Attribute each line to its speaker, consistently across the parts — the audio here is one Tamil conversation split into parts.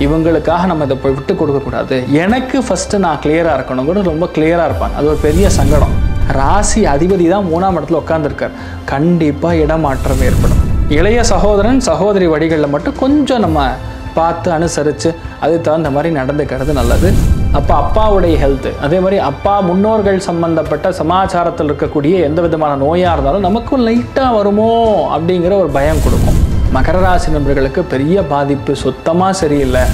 Speaker 1: இவங்களுக்காக நம்ம இதை போய் விட்டு கொடுக்கக்கூடாது, எனக்கு ஃபஸ்ட்டு நான் கிளியராக இருக்கணும் கூட ரொம்ப கிளியராக இருப்பாங்க. அது ஒரு பெரிய சங்கடம். ராசி அதிபதி தான் 3ஆம் இடத்துல உட்காந்துருக்கார். கண்டிப்பாக இடமாற்றம் ஏற்படும். இளைய சகோதரன் சகோதரி வழிகளில் மட்டும் கொஞ்சம் நம்ம பார்த்து அனுசரித்து அதுக்கு தகுந்த மாதிரி நடந்துக்கிறது நல்லது. அப்போ அப்பாவுடைய ஹெல்த்து, அதே மாதிரி அப்பா முன்னோர்கள் சம்பந்தப்பட்ட சமாச்சாரத்தில் இருக்கக்கூடிய எந்த விதமான நோயாக இருந்தாலும் நமக்கும் லைட்டாக வருமோ அப்படிங்கிற ஒரு பயம் கொடுக்கும். மகர ராசி நண்பர்களுக்கு பெரிய பாதிப்பு சுத்தமாக சரியில்லை.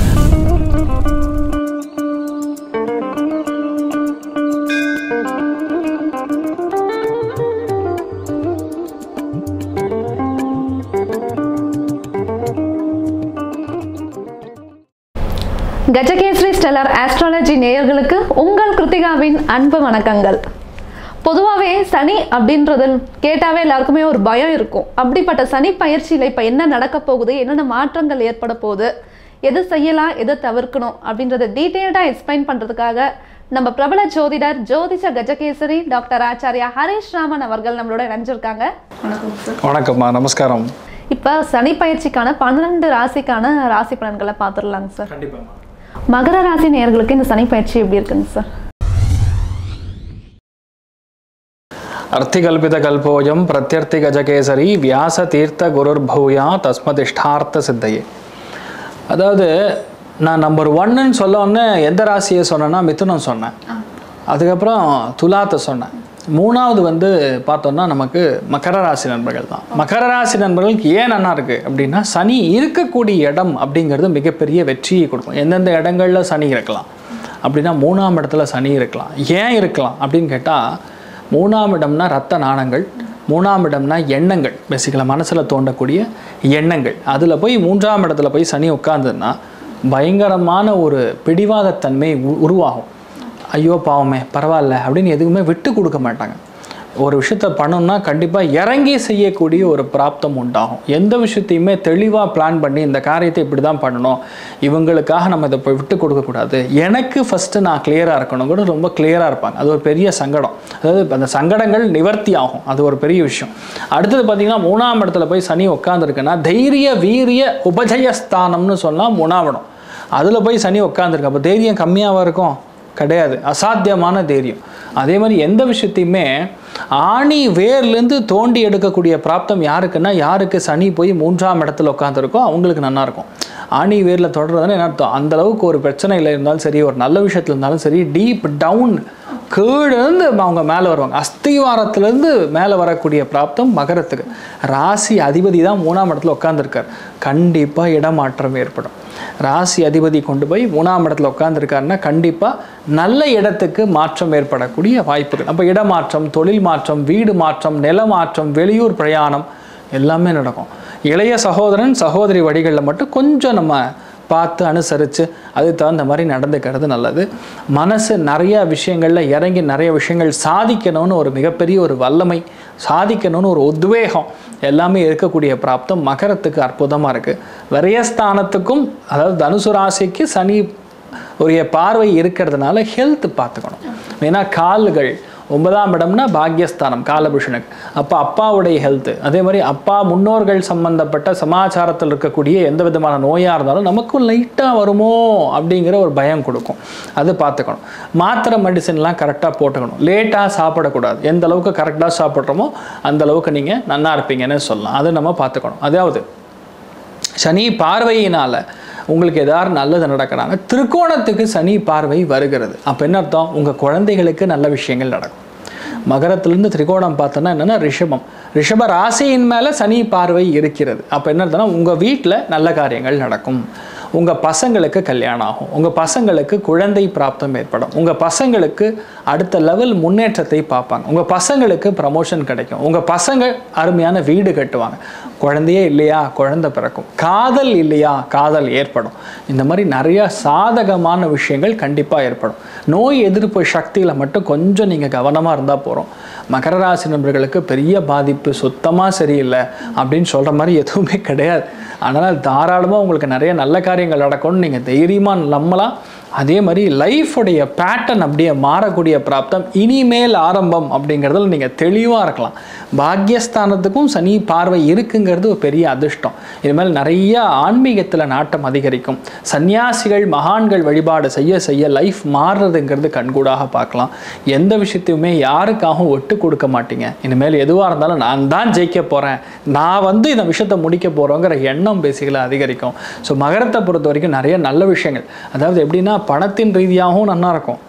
Speaker 2: கஜகேசரி ஸ்டெல்லர் ஆஸ்ட்ராலஜி நேயர்களுக்கு உங்கள் கிருத்திகாவின் அன்பு வணக்கங்கள். பொதுவாகவே சனி அப்படின்றது கேட்டாவே எல்லாருக்குமே ஒரு பயம் இருக்கும். அப்படிப்பட்ட சனி பயிற்சியில் இப்போ என்ன நடக்க போகுது, என்னென்ன மாற்றங்கள் ஏற்பட போகுது, எது செய்யலாம், எது தவிர்க்கணும் அப்படின்றத டீட்டெயில்டாக எக்ஸ்பிளைன் பண்ணுறதுக்காக நம்ம பிரபல ஜோதிடர் ஜோதிஷ கஜகேசரி டாக்டர் ஆச்சாரியா ஹரீஷ் ராமன் அவர்கள் நம்மளோட இணைஞ்சிருக்காங்க. வணக்கம் சார்.
Speaker 1: வணக்கம்மா, நமஸ்காரம்.
Speaker 2: இப்போ சனி பயிற்சிக்கான 12 ராசிக்கான ராசி பலன்களை பார்த்துடலாங்க சார்.
Speaker 1: கண்டிப்பாக.
Speaker 2: மகர ராசி நேயர்களுக்கு இந்த சனி பயிற்சி எப்படி இருக்குங்க சார்?
Speaker 1: அர்த்திகல்பித கல்போயம் பிரத்யர்த்தி கஜகேசரி வியாச தீர்த்த குருர் பௌயா தஸ்மதிஷ்டார்த்த சித்தையே. அதாவது நான் நம்பர் 1ன்னு சொல்ல ஒன்று எந்த ராசியை சொன்னேன்னா மிதுனம் சொன்னேன், அதுக்கப்புறம் துலாத்தை சொன்னேன். 3வது பார்த்தோம்னா நமக்கு மகர ராசி நண்பர்கள் தான். மகர ராசி நண்பர்களுக்கு ஏன் நல்லா இருக்குது அப்படின்னா, சனி இருக்கக்கூடிய இடம் அப்படிங்கிறது மிகப்பெரிய வெற்றியை கொடுக்கும். எந்தெந்த இடங்களில் சனி இருக்கலாம் அப்படின்னா 3ஆம் இடத்துல சனி இருக்கலாம். ஏன் இருக்கலாம் அப்படின்னு கேட்டால், 3ஆம் இடம்னா ரத்த நாணங்கள், 3ஆம் இடம்னா எண்ணங்கள், பேசிக்கலாக மனசில் தோண்டக்கூடிய எண்ணங்கள். அதில் போய் 3ஆம் இடத்துல போய் சனி உட்கார்ந்ததுன்னா பயங்கரமான ஒரு பிடிவாதத்தன்மை உருவாகும். ஐயோ பாவமே பரவாயில்ல அப்படின்னு எதுவுமே விட்டு கொடுக்க மாட்டாங்க. ஒரு விஷயத்த பண்ணணும்னா கண்டிப்பாக இறங்கி செய்யக்கூடிய ஒரு பிராப்தம் உண்டாகும். எந்த விஷயத்தையுமே தெளிவாக பிளான் பண்ணி இந்த காரியத்தை இப்படி தான் பண்ணணும், இவங்களுக்காக நம்ம இதை போய் விட்டு கொடுக்கக்கூடாது, எனக்கு ஃபஸ்ட்டு நான் கிளியராக இருக்கணும் கூட ரொம்ப கிளியராக இருப்பாங்க. அது ஒரு பெரிய சங்கடம். அதாவது அந்த சங்கடங்கள் நிவர்த்தி ஆகும். அது ஒரு பெரிய விஷயம். அடுத்தது பார்த்திங்கன்னா 3ஆம் இடத்துல போய் சனி உட்காந்துருக்குன்னா தைரிய வீரிய உபஜயஸ்தானம்னு சொன்னால் 3ஆம் இடம். அதில் போய் சனி உட்காந்துருக்கு. அப்போ தைரியம் கம்மியாக இருக்கும் கிடையாது, அசாத்தியமான தைரியம். அதே மாதிரி எந்த விஷயத்தையுமே ஆணி வேர்லேருந்து தோண்டி எடுக்கக்கூடிய பிராப்தம் யாருக்குன்னா, யாருக்கு சனி போய் 3ஆம் இடத்துல உட்காந்துருக்கோ அவங்களுக்கு நல்லாயிருக்கும். ஆணி வேரில் தொடர்றதுன்னு என்ன அர்த்தம், அந்தளவுக்கு ஒரு பிரச்சனையில் இருந்தாலும் சரி, ஒரு நல்ல விஷயத்தில் இருந்தாலும் சரி, டீப் டவுன் கீழேருந்து அவங்க மேலே வருவாங்க. அஸ்திவாரத்துலேருந்து மேலே வரக்கூடிய பிராப்தம் மகரத்துக்கு. ராசி அதிபதி தான் 3ஆம் இடத்துல உட்காந்துருக்கார். கண்டிப்பாக இடமாற்றம் ஏற்படும். ராசி அதிபதி கொண்டு போய் 3ஆம் இடத்துல உட்காந்துருக்காருன்னா கண்டிப்பாக நல்ல இடத்துக்கு மாற்றம் ஏற்படக்கூடிய வாய்ப்புகள். அப்போ இடமாற்றம், தொழில் மாற்றம், வீடு மாற்றம், நில மாற்றம், வெளியூர் பிரயாணம் எல்லாமே நடக்கும். இளைய சகோதரன் சகோதரி வழிகளில் மட்டும் கொஞ்சம் நம்ம பார்த்து அனுசரித்து அதுக்கு தகுந்த மாதிரி நடந்துக்கிறது நல்லது. மனசு நிறைய விஷயங்களில் இறங்கி நிறைய விஷயங்கள் சாதிக்கணும்னு ஒரு மிகப்பெரிய ஒரு வல்லமை, சாதிக்கணும்னு ஒரு உத்வேகம் எல்லாமே இருக்கக்கூடிய பிராப்தம் மகரத்துக்கு அற்புதமாக இருக்குது. விரயஸ்தானத்துக்கும் அதாவது தனுசு ராசிக்கு சனி ஒரு பார்வை இருக்கிறதுனால ஹெல்த் பார்த்துக்கணும். ஏன்னா கால்கள் 9ஆம் இடம்னா பாக்யஸ்தானம் காலபுருஷனுக்கு. அப்போ அப்பாவுடைய ஹெல்த்து, அதே மாதிரி அப்பா முன்னோர்கள் சம்பந்தப்பட்ட சமாச்சாரத்தில் இருக்கக்கூடிய எந்த விதமான நோயாக இருந்தாலும் நமக்கும் லைட்டாக வருமோ அப்படிங்கிற ஒரு பயம் கொடுக்கும். அது பார்த்துக்கணும். மாத்திரை மெடிசன்லாம் கரெக்டாக போட்டுக்கணும். லேட்டாக சாப்பிடக்கூடாது. எந்த அளவுக்கு கரெக்டாக சாப்பிட்றோமோ அந்த அளவுக்கு நீங்கள் நல்லா இருப்பீங்கன்னு சொல்லலாம். அதை நம்ம பார்த்துக்கணும். அதாவது சனி பார்வையினால் உங்களுக்கு ஏதாவது நல்லது நடக்கிறாங்க, திருக்கோணத்துக்கு சனி பார்வை வருகிறது. அப்போ என்ன அர்த்தம், உங்கள் குழந்தைகளுக்கு நல்ல விஷயங்கள் நடக்கும். மகரத்திலிருந்து திரிகோணம் பார்த்தோன்னா என்னென்னா ரிஷப ராசியின் மேலே சனி பார்வை இருக்கிறது. அப்போ என்ன அர்த்தம்னா உங்கள் வீட்டில் நல்ல காரியங்கள் நடக்கும். உங்கள் பசங்களுக்கு கல்யாணம் ஆகும், உங்கள் பசங்களுக்கு குழந்தை பிராப்தம் ஏற்படும், உங்கள் பசங்களுக்கு அடுத்த லெவல் முன்னேற்றத்தை பார்ப்பாங்க, உங்கள் பசங்களுக்கு ப்ரமோஷன் கிடைக்கும், உங்கள் பசங்க அருமையான வீடு கட்டுவாங்க, குழந்தையே இல்லையா குழந்தை பிறக்கும், காதல் இல்லையா காதல் ஏற்படும். இந்த மாதிரி நிறையா சாதகமான விஷயங்கள் கண்டிப்பாக ஏற்படும். நோய் எதிர்ப்பு சக்தியில் மட்டும் கொஞ்சம் நீங்கள் கவனமாக இருந்தால் போகிறோம். மகர ராசி நண்பர்களுக்கு பெரிய பாதிப்பு சுத்தமாக சரியில்லை அப்படின்னு சொல்கிற மாதிரி எதுவுமே கிடையாது. அதனால் தாராளமாக உங்களுக்கு நிறைய நல்ல காரியங்கள் நடக்கும்னு நீங்கள் தைரியமாக நம்பலாம். அதே மாதிரி லைஃபுடைய பேட்டர்ன் அப்படியே மாறக்கூடிய பிராப்தம் இனிமேல் ஆரம்பம் அப்படிங்கிறதுல நீங்கள் தெளிவாக இருக்கலாம். பாக்யஸ்தானத்துக்கும் சனி பார்வை இருக்குங்கிறது ஒரு பெரிய அதிர்ஷ்டம். இனிமேல் நிறைய ஆன்மீகத்தில் நாட்டம் அதிகரிக்கும். சன்னியாசிகள் மகான்கள் வழிபாடு செய்ய செய்ய லைஃப் மாறுறதுங்கிறது கண்கூடாக பார்க்கலாம். எந்த விஷயத்தையுமே யாருக்காகவும் ஒட்டு கொடுக்க மாட்டீங்க. இனிமேல் எதுவாக இருந்தாலும் நான் தான் ஜெயிக்க போகிறேன், நான் இந்த விஷயத்தை முடிக்க போகிறோங்கிற எண்ணம் பேசிகளை அதிகரிக்கும். ஸோ மகரத்தை பொறுத்த வரைக்கும் நிறைய நல்ல விஷயங்கள், அதாவது எப்படின்னா பணத்தின் ரீதியாகவும் நல்லா இருக்கும்,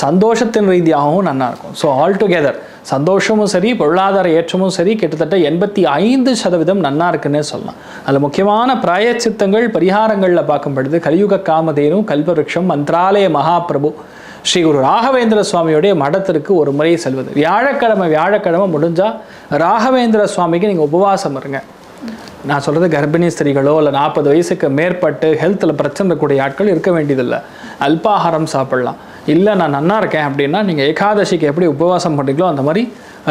Speaker 1: சந்தோஷத்தின் ரீதியாகவும் நல்லா இருக்கும். ஸோ ஆல் டுகெதர் சந்தோஷமும் சரி பொருளாதார ஏற்றமும் சரி கிட்டத்தட்ட 85% நன்னா இருக்குன்னே சொல்லலாம். அதில் முக்கியமான பிராயச்சித்தங்கள் பரிகாரங்களில் பார்க்கும் பொழுது கலியுக காமதேனு கல்பவருஷம் மந்த்ராலய மகாபிரபு ஸ்ரீ குரு ராகவேந்திர சுவாமியுடைய மடத்திற்கு ஒரு முறை செல்வது. வியாழக்கிழமை முடிஞ்சால் ராகவேந்திர சுவாமிக்கு நீங்கள் உபவாசம் இருங்க. நான் சொல்கிறது கர்ப்பிணி ஸ்திரீகளோ இல்லை 40 வயசுக்கு மேற்பட்டு ஹெல்த்தில் பிரச்சனை இருக்கக்கூடிய ஆட்கள் இருக்க வேண்டியதில்லை. அல்பாகாரம் சாப்பிட்லாம். இல்லை நான் நன்னா இருக்கேன் அப்படின்னா நீங்கள் ஏகாதசிக்கு எப்படி உபவாசம் பண்ணுறீங்களோ அந்த மாதிரி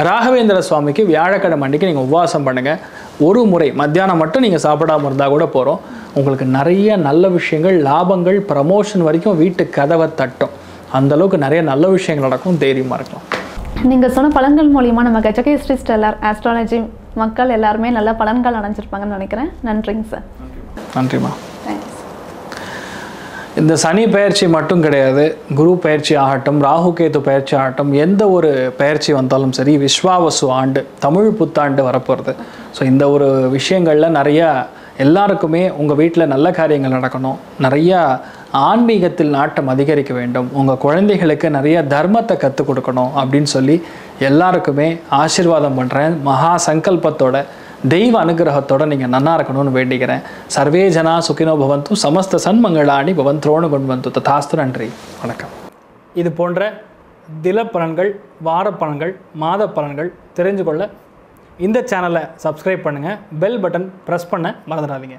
Speaker 1: ராகவேந்திர சுவாமிக்கு வியாழக்கிழமை அன்றைக்கி நீங்கள் உபவாசம் பண்ணுங்கள். ஒரு முறை மத்தியானம் மட்டும் நீங்கள் சாப்பிடாமல் இருந்தால் கூட போகிறோம். உங்களுக்கு நிறைய நல்ல விஷயங்கள், லாபங்கள், ப்ரமோஷன் வரைக்கும் வீட்டு கதவை தட்டும். அந்தளவுக்கு நிறைய நல்ல விஷயங்கள் நடக்கும். தைரியமாக இருக்கலாம்.
Speaker 2: நீங்கள் சொன்ன பலன்கள் மூலியமாக நம்ம கஜகேஸ்ரீ ஸ்டெல்லார் ஆஸ்ட்ராலஜி மக்கள் எல்லாருமே நல்ல பலன்கள் அடைஞ்சிருப்பாங்கன்னு நினைக்கிறேன். நன்றிங்க சார்.
Speaker 1: நன்றிம்மா. இந்த சனி பயிற்சி மட்டும் கிடையாது, குரு பயிற்சி ஆகட்டும், ராகு கேது பயிற்சி ஆகட்டும், எந்த ஒரு பயிற்சி வந்தாலும் சரி, விஸ்வாவசு ஆண்டு தமிழ் புத்தாண்டு வரப்போகிறது. ஸோ இந்த ஒரு விஷயங்களில் நிறையா எல்லாருக்குமே உங்கள் வீட்டில் நல்ல காரியங்கள் நடக்கணும், நிறையா ஆன்மீகத்தில் நாட்டம் அதிகரிக்க வேண்டும், உங்கள் குழந்தைகளுக்கு நிறைய தர்மத்தை கற்றுக் கொடுக்கணும் அப்படின்னு சொல்லி எல்லாருக்குமே ஆசீர்வாதம் பண்ணுறேன். மகா சங்கல்பத்தோட தெய்வ அனுகிரகத்தோடு நீங்கள் நன்னா இருக்கணும்னு வேண்டிக்கிறேன். சர்வே ஜனா சுகினோ பவந்து சமஸ்த சன்மங்களாணி பவந்த்ரோணு கொண்டு ததாஸ்து. நன்றி, வணக்கம். இது போன்ற தில பலன்கள், வார பலன்கள், மாத பலன்கள் தெரிஞ்சு கொள்ள இந்த சேனலை சப்ஸ்கிரைப் பண்ணுங்கள். பெல் பட்டன் ப்ரெஸ் பண்ண மறந்துடாதீங்க.